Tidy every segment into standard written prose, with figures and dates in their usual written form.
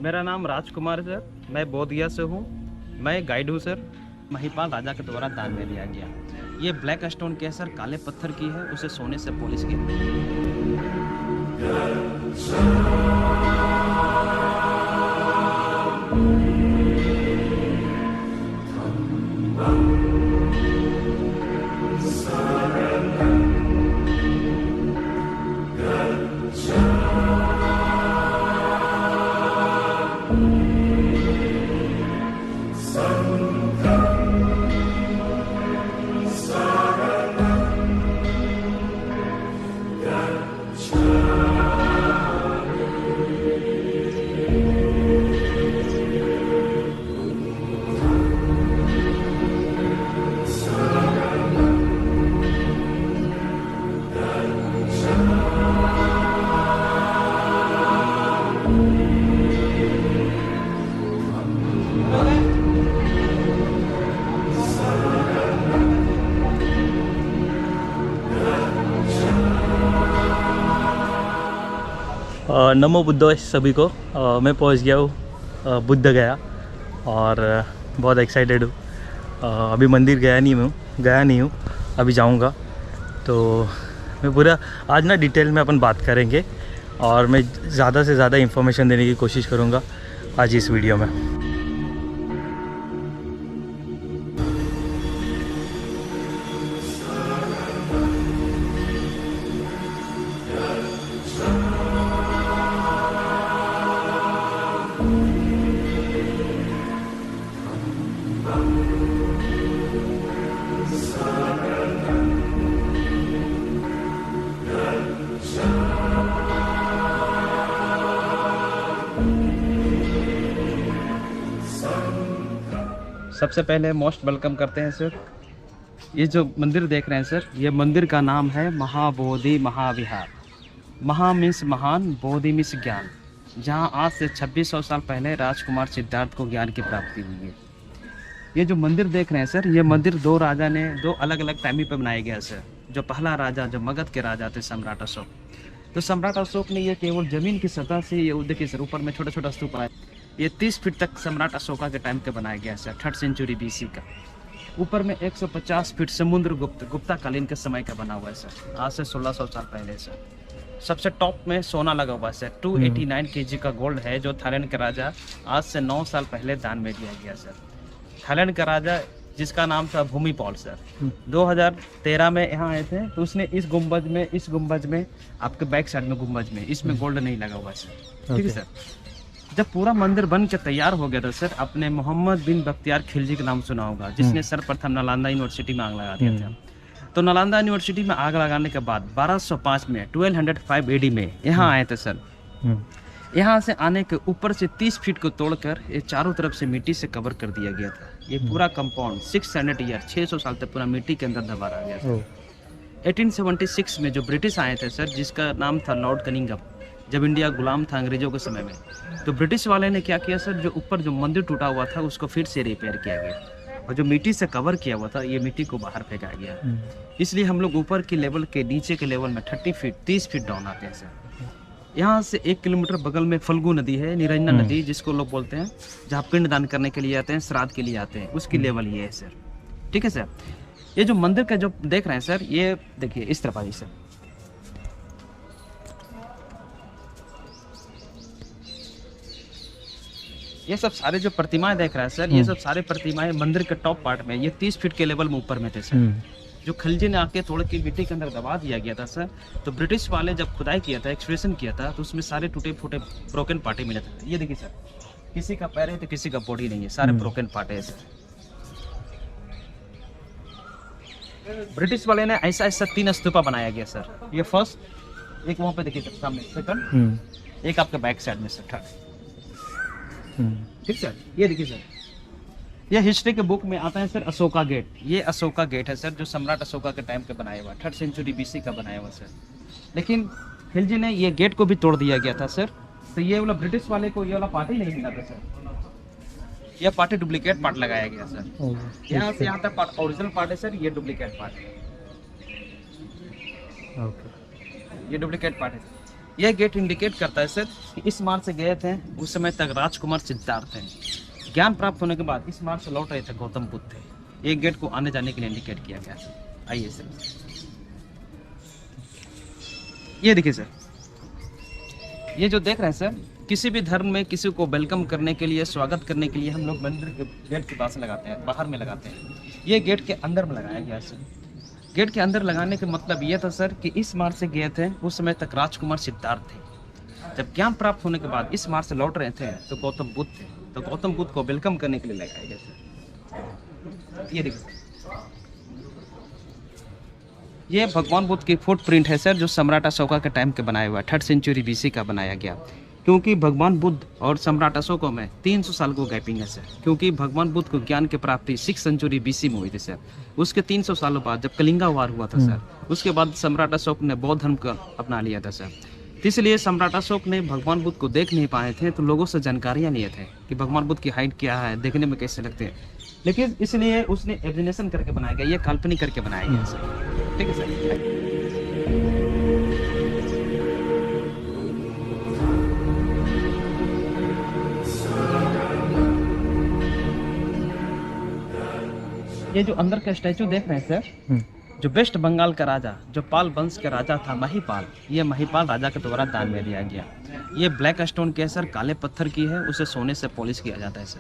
मेरा नाम राजकुमार है सर। मैं बोधिया से हूँ। मैं गाइड हूँ सर। महिपाल राजा के द्वारा दान में दिया गया। ये ब्लैक स्टोन के सर काले पत्थर की है, उसे सोने से पॉलिश की। नमो बुद्ध सभी को। मैं पहुंच गया हूँ बुद्ध गया और बहुत एक्साइटेड हूँ। अभी मंदिर गया नहीं हूँ, अभी जाऊँगा। तो मैं पूरा आज ना डिटेल में अपन बात करेंगे और मैं ज़्यादा से ज़्यादा इन्फॉर्मेशन देने की कोशिश करूँगा आज इस वीडियो में। सबसे पहले मोस्ट वेलकम करते हैं सर। ये जो मंदिर देख रहे हैं सर, ये मंदिर का नाम है महाबोधि महाविहार। महा मीन्स महान, बोधि मीन्स ज्ञान, जहाँ आज से 2600 साल पहले राजकुमार सिद्धार्थ को ज्ञान की प्राप्ति हुई है। ये जो मंदिर देख रहे हैं सर, ये मंदिर दो राजा ने दो अलग अलग टाइम पे बनाया गया सर। जो पहला राजा जो मगध के राजा थे सम्राट अशोक, तो सम्राट अशोक ने ये केवल जमीन की सतह से ये देखिए सर, ऊपर में छोटा छोटा स्तूप बनाया। ये 30 फीट तक सम्राट अशोका के टाइम पे बनाया गया सर, 3rd सेंचुरी BC का। ऊपर में 150 फीट समुद्र गुप्ता कालीन के समय का बना हुआ है सर, आज से 1600 साल पहले सर। सबसे टॉप में सोना लगा हुआ है सर, 289 kg का गोल्ड है, जो थाईलैंड का राजा आज से 9 साल पहले दान में दिया गया सर। थाईलैंड का राजा जिसका नाम था भूमिपाल सर, 2013 में यहाँ आए थे, तो उसने इस गुंबज में आपके बैक साइड में गुंबज में इसमें गोल्ड नहीं लगा हुआ सर। ठीक है सर। जब पूरा मंदिर बन के तैयार हो गया था सर, अपने मोहम्मद बिन बख्तियार खिलजी का नाम सुना होगा, जिसने सर्वप्रथम नालंदा यूनिवर्सिटी में आग लगा दिया था। तो नालंदा यूनिवर्सिटी में आग लगाने के बाद 1205 में 1205 AD में यहाँ आए थे सर। यहाँ से आने के ऊपर से 30 फीट को तोड़कर ये चारों तरफ से मिट्टी से कवर कर दिया गया था। ये पूरा कंपाउंड 600 ईयर 600 साल तक पूरा मिट्टी के अंदर दबा रहा गया था। 1876 में जो ब्रिटिश आए थे सर, जिसका नाम था लॉर्ड कनिंगम, जब इंडिया गुलाम था अंग्रेजों के समय में, तो ब्रिटिश वाले ने क्या किया सर, जो ऊपर जो मंदिर टूटा हुआ था उसको फिर से रिपेयर किया गया और जो मिट्टी से कवर किया हुआ था ये मिट्टी को बाहर फेंका गया। इसलिए हम लोग ऊपर की लेवल के नीचे के लेवल में 30 फीट डाउन आते हैं सर। यहाँ से 1 किलोमीटर बगल में फल्गु नदी है, निरंजना नदी जिसको लोग बोलते हैं, जहाँ पिंड दान करने के लिए आते हैं, श्राद्ध के लिए आते हैं, उसकी लेवल ये है सर। ठीक है सर। ये जो मंदिर का जो देख रहे हैं सर, ये देखिए इस तरफ आइए सर। ये सब सारे जो प्रतिमाएं देख रहे हैं सर, ये सब सारे प्रतिमाएं मंदिर के टॉप पार्ट में, ये 30 फीट के लेवल में ऊपर में थे सर। जो खिलजी ने आके तोड़ के मिट्टी के अंदर दबा दिया गया था सर। तो ब्रिटिश वाले जब खुदाई किया था, एक्सप्रेशन किया था, तो उसमें सारे टूटे फूटे ब्रोकन पार्टे मिले थे। ये देखिए सर, किसी का पैर है तो किसी का बॉडी नहीं है, सारे ब्रोकन पार्टे हैं सर। ब्रिटिश वाले ने ऐसा 3 स्तूपा बनाया गया सर। ये फर्स्ट, एक वहाँ पे देखिए सर सामने, सेकंड, एक आपके बैक साइड में सर, 3rd। ठीक सर। ये देखिए सर, ये हिस्ट्री के बुक में आता है सर अशोका गेट। ये अशोका गेट है सर, जो सम्राट अशोका के टाइम पे बनाया हुआ, 3rd सेंचुरी BC का बनाया हुआ सर। लेकिन खिलजी ने ये गेट को भी तोड़ दिया गया था सर। तो ये वाला ब्रिटिश वाले को ये वाला पार्ट ही नहीं मिला था सर। ये पार्ट डुप्लीकेट पार्ट लगाया गया सर। यहाँ से यहाँ तक पार्ट ओरिजिनल पार्ट है सर, ये डुप्लीकेट पार्ट है। ये डुप्लीकेट पार्ट है। यह गेट इंडिकेट करता है सर कि इस मार्ग से गए थे, उस समय तक राजकुमार सिद्धार्थ थे। ज्ञान प्राप्त होने के बाद इस मार्ग से लौट रहे थे गौतम बुद्ध थे। एक गेट को आने जाने के लिए इंडिकेट किया गया सर। आइए सर, ये देखिए सर, ये जो देख रहे हैं सर, किसी भी धर्म में किसी को वेलकम करने के लिए, स्वागत करने के लिए हम लोग मंदिर के गेट के पास लगाते हैं, बाहर में लगाते हैं। ये गेट के अंदर में लगाया गया सर। गेट के अंदर लगाने का मतलब ये था सर कि इस मार्ग से गए थे, उस समय तक राजकुमार सिद्धार्थ थे। जब ज्ञान प्राप्त होने के बाद इस मार्ग से लौट रहे थे तो गौतम बुद्ध थे। तो गौतम बुद्ध को वेलकम करने के लिए लगाया गया सर। ये देखिए, ये भगवान बुद्ध की फुटप्रिंट है सर, जो सम्राट अशोका के टाइम के बनाया हुआ है। 3rd सेंचुरी BC का बनाया गया, क्योंकि भगवान बुद्ध और सम्राट अशोका में 300 साल को गैपिंग है सर। क्योंकि भगवान बुद्ध को ज्ञान की प्राप्ति 6th सेंचुरी BC में हुई थी सर। उसके 300 सालों बाद जब कलिंगा वार हुआ था सर, उसके बाद सम्राट अशोक ने बौद्ध धर्म को अपना लिया था सर। इसलिए सम्राट अशोक ने भगवान बुद्ध को देख नहीं पाए थे, तो लोगों से जानकारियाँ लिए थे कि भगवान बुद्ध की हाइट क्या है, देखने में कैसे लगते हैं। लेकिन इसलिए उसने इमेजिनेशन करके बनाया गया, ये काल्पनिक करके बनाया गया सर। ठीक है सर। ये जो अंदर का स्टैचू देख रहे हैं सर, जो वेस्ट बंगाल का राजा, जो पाल वंश का राजा था महिपाल, ये महिपाल राजा के द्वारा दान में दिया गया। ये ब्लैक स्टोन के सर, काले पत्थर की है, उसे सोने से पॉलिश किया जाता है सर।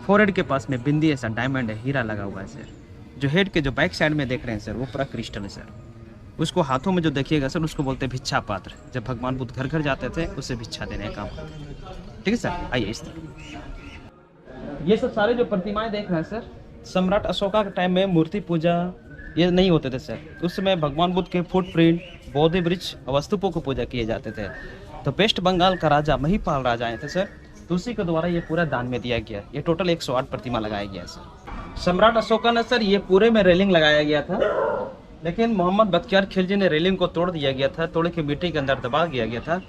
फोरहेड के पास में बिंदी है सर, डायमंड है, हीरा लगा हुआ है सर। जो हेड के जो बैक साइड में देख रहे हैं सर, वो पूरा क्रिस्टल है सर। उसको हाथों में जो देखिएगा सर, उसको बोलते हैं भिक्षा पात्र। जब भगवान बुद्ध घर घर जाते थे, उसे भिक्षा देने का काम करते थे। ठीक है सर, आइए इस तरह। ये सब सारे जो प्रतिमाएं देख रहे हैं सर, सम्राट अशोका के टाइम में मूर्ति पूजा ये नहीं होते थे सर। उस समय भगवान बुद्ध के फुटप्रिंट, बोधि वृक्ष और स्तूपों को पूजा किए जाते थे। तो वेस्ट बंगाल का राजा महिपाल राजा आए थे सर, तो उसी के द्वारा ये पूरा दान में दिया गया। ये टोटल 108 प्रतिमा लगाया गया सर। सम्राट अशोका ने सर ये पूरे में रेलिंग लगाया गया था, लेकिन मोहम्मद बख्तियार खिलजी ने रेलिंग को तोड़ दिया गया था, तोड़ के मिट्टी के अंदर दबा दिया गया था।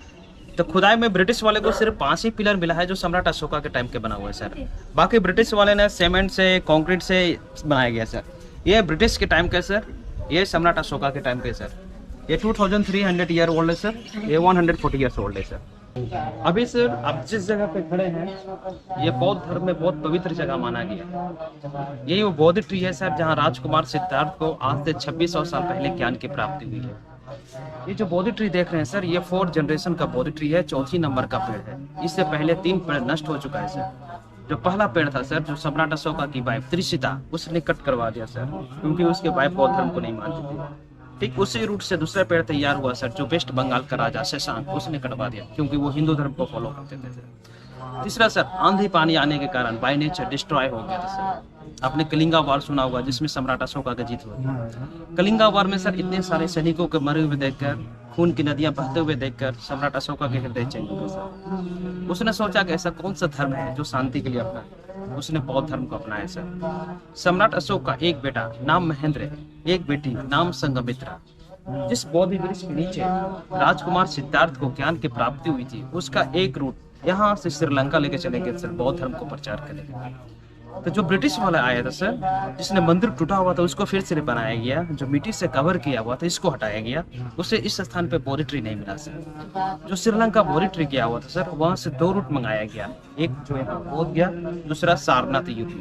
तो खुदाई में ब्रिटिश वाले को सिर्फ 5 ही पिलर मिला है, जो सम्राट अशोका के टाइम के बना हुआ है सर। बाकी ब्रिटिश वाले ने सीमेंट से, कंक्रीट से बनाया गया सर। ये ब्रिटिश के टाइम के सर, ये सम्राट अशोका के टाइम के सर। ये 2300 ईयर ओल्ड है सर, ये 140 ईयर्स ओल्ड है सर। अभी सर आप जिस जगह पे खड़े हैं, ये बौद्ध धर्म में बहुत पवित्र जगह माना गया। यही वो बौद्ध ट्री है सर, जहाँ राजकुमार सिद्धार्थ को आज से 2600 साल पहले ज्ञान की प्राप्ति हुई है। ये जो बोधि ट्री देख रहे हैं सर, ये 4th जनरेशन का बोधि ट्री है, 4थी नंबर का पेड़ है। इससे पहले 3 पेड़ नष्ट हो चुका है सर। जो पहला पेड़ था सर, जो सम्राट अशोका की वाइफ त्रिशिता, उसने कट करवा दिया सर, क्योंकि उसके वाइफ बौद्ध धर्म को नहीं मानती थी। ठीक उसी रूट से दूसरा पेड़ तैयार हुआ सर, जो वेस्ट बंगाल का राजा शशांक, उसने कटवा दिया, क्योंकि वो हिंदू धर्म को फॉलो करते थे। तीसरा सर, आंधी पानी आने के कारण बाय नेचर डिस्ट्रॉय हो गया था सर। आपने कलिंगा वार सुना होगा, जिसमें सम्राट अशोका का जीत हुआ। कलिंगा वार में सर इतने सारे सैनिकों के मरे हुए देखकर, खून की नदियां बहते हुए देखकर सम्राट अशोका के हृदय चेंज हो गया सर। उसने सोचा कि ऐसा कौन सा धर्म है जो शांति के लिए अपना, उसने बौद्ध धर्म को अपनाया सर। सम्राट अशोक का एक बेटा नाम महेंद्र, एक बेटी नाम संघमित्रा। जिस बोधि वृक्ष के नीचे राजकुमार सिद्धार्थ को ज्ञान की प्राप्ति हुई थी, उसका एक रूट यहाँ से श्रीलंका लेके चले गए सर, बौद्ध धर्म को प्रचार करेंगे। तो जो ब्रिटिश वाला आया था सर, जिसने मंदिर टूटा हुआ था उसको फिर से बनाया गया, जो मिट्टी से कवर किया हुआ था इसको हटाया गया, उसे इस स्थान पे बोधि ट्री नहीं मिला सर। जो श्रीलंका बोधि ट्री गया हुआ था सर, वहां से 2 रूट मंगाया गया, एक जो यहाँ बोध गया, दूसरा सारनाथ यूपी।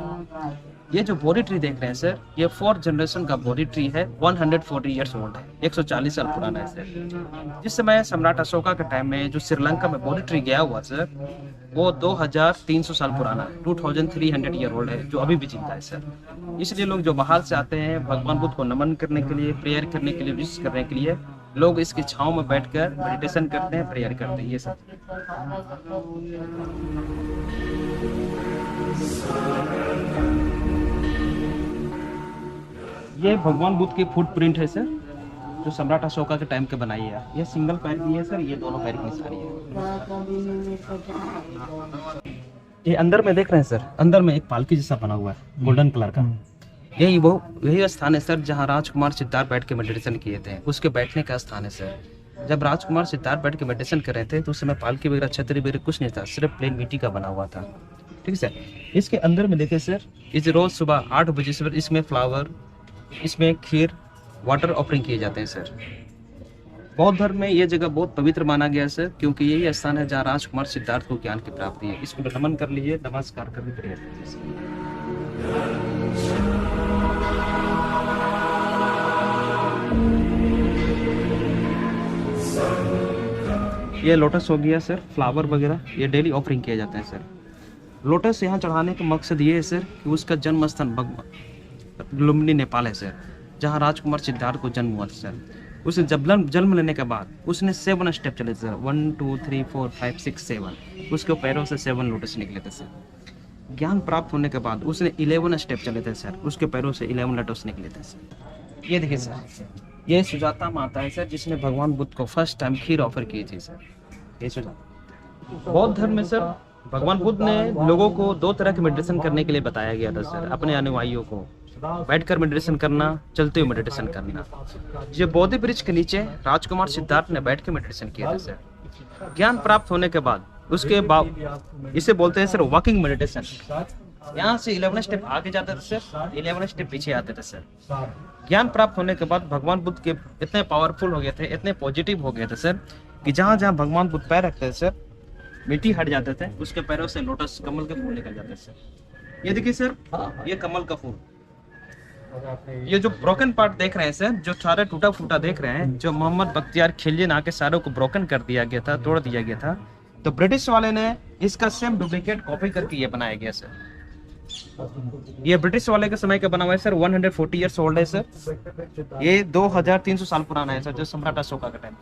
ये जो बोधि ट्री देख रहे हैं सर, ये 4th जनरेशन का बोधि ट्री है, 140 ईयर्स ओल्ड है, 140 साल पुराना है सर। जिस समय सम्राट अशोका के टाइम में जो श्रीलंका में बोधि ट्री गया हुआ सर, वो 2300 साल पुराना है, 2300 ईयर ओल्ड है, जो अभी भी जिंदा है सर। इसलिए लोग जो बाहर से आते हैं भगवान बुद्ध को नमन करने के लिए, प्रेयर करने के लिए, विश करने के लिए, लोग इसकी छांव में बैठकर मेडिटेशन करते हैं, प्रेयर करते हैं। ये सब ये भगवान बुद्ध की फुटप्रिंट है सर, जो सम्राट अशोका के टाइम के बनाई है। ये सिंगल पैर की है सर, ये दोनों पैर की निशानी है। ये अंदर में देख रहे हैं सर, अंदर में एक पालकी जैसा बना हुआ है गोल्डन कलर का। यही स्थान है सर, जहाँ राजकुमार सिद्धार्थ बैठ के मेडिटेशन किए थे, उसके बैठने का स्थान है सर। जब राजकुमार सिद्धार्थ बैठ के मेडिटेशन कर रहे थे, तो उस समय पालकी वगैरह, छतरी वगैरह कुछ नहीं था, सिर्फ प्लेन मिट्टी का बना हुआ था। ठीक है सर। इसके अंदर में देखिए सर, इस रोज सुबह 8 बजे से इसमें फ्लावर, इसमें खीर, वाटर ऑफरिंग किए जाते हैं सर। बौद्ध धर्म में ये जगह बहुत पवित्र माना गया है सर, क्योंकि यही स्थान है जहाँ राजकुमार सिद्धार्थ को ज्ञान की प्राप्ति है। इसको नमन कर लीजिए, नमस्कार कर लीजिए। ये लोटस हो गया सर, फ्लावर वगैरह ये डेली ऑफरिंग किए जाते हैं सर। लोटस यहाँ चढ़ाने का मकसद ये है सर कि उसका जन्म स्थान लुम्बिनी नेपाल है सर, जहाँ राजकुमार सिद्धार्थ को जन्म हुआ था सर। उसे जन्म लेने के बाद उसने 7 स्टेप चले सर, 1 2 3 4 5 6 7। उसके पैरों से 7 लोटस निकले थे सर। ज्ञान प्राप्त होने के बाद उसने 11 स्टेप चले थे सर, उसके पैरों से 11 लोटस निकले थे सर। ये देखिए सर, ये सुजाता माता है सर, जिसने भगवान बुद्ध को फर्स्ट टाइम खीर ऑफर की थी सर। ये सुजाता। बौद्ध धर्म में सर भगवान बुद्ध ने लोगों को 2 तरह के मेडिटेशन करने के लिए बताया गया था सर, अपने अनुयायियों को। बैठकर मेडिटेशन करना, चलते हुए मेडिटेशन करना। ये बोधि वृक्ष के नीचे राजकुमार सिद्धार्थ ने बैठ के मेडिटेशन किया था सर। ज्ञान प्राप्त होने के बाद उसके बाद इसे बोलते हैं सर वॉकिंग मेडिटेशन। यहाँ से 11 स्टेप आगे जाते थे सर, 11 स्टेप पीछे आते थे सर। ज्ञान प्राप्त होने के बाद भगवान बुद्ध के इतने पावरफुल हो गए थे, इतने पॉजिटिव हो गए थे सर, कि जहाँ जहाँ भगवान बुद्ध पैर रखते थे सर, मिट्टी हट जाते थे, उसके पैरों से लोटस कमल के फूल निकल जाते थे सर। ये देखिए सर, ये कमल का फूल। ये जो ब्रोकन पार्ट देख रहे हैं सर, जो सारे टूटा फूटा देख रहे हैं, जो मोहम्मद बख्तियार खिलजी ने आके सारों को ब्रोकन कर दिया गया था, तोड़ दिया गया था, तो ब्रिटिश वाले ने इसका सेम डुप्लीकेट कॉपी करके ये बनाया गया सर। ये ब्रिटिश वाले के समय का बना हुआ है सर, 140 ईयर्स ओल्ड है सर। ये 2300 साल पुराना है सर, जो सम्राट अशोका का टाइम।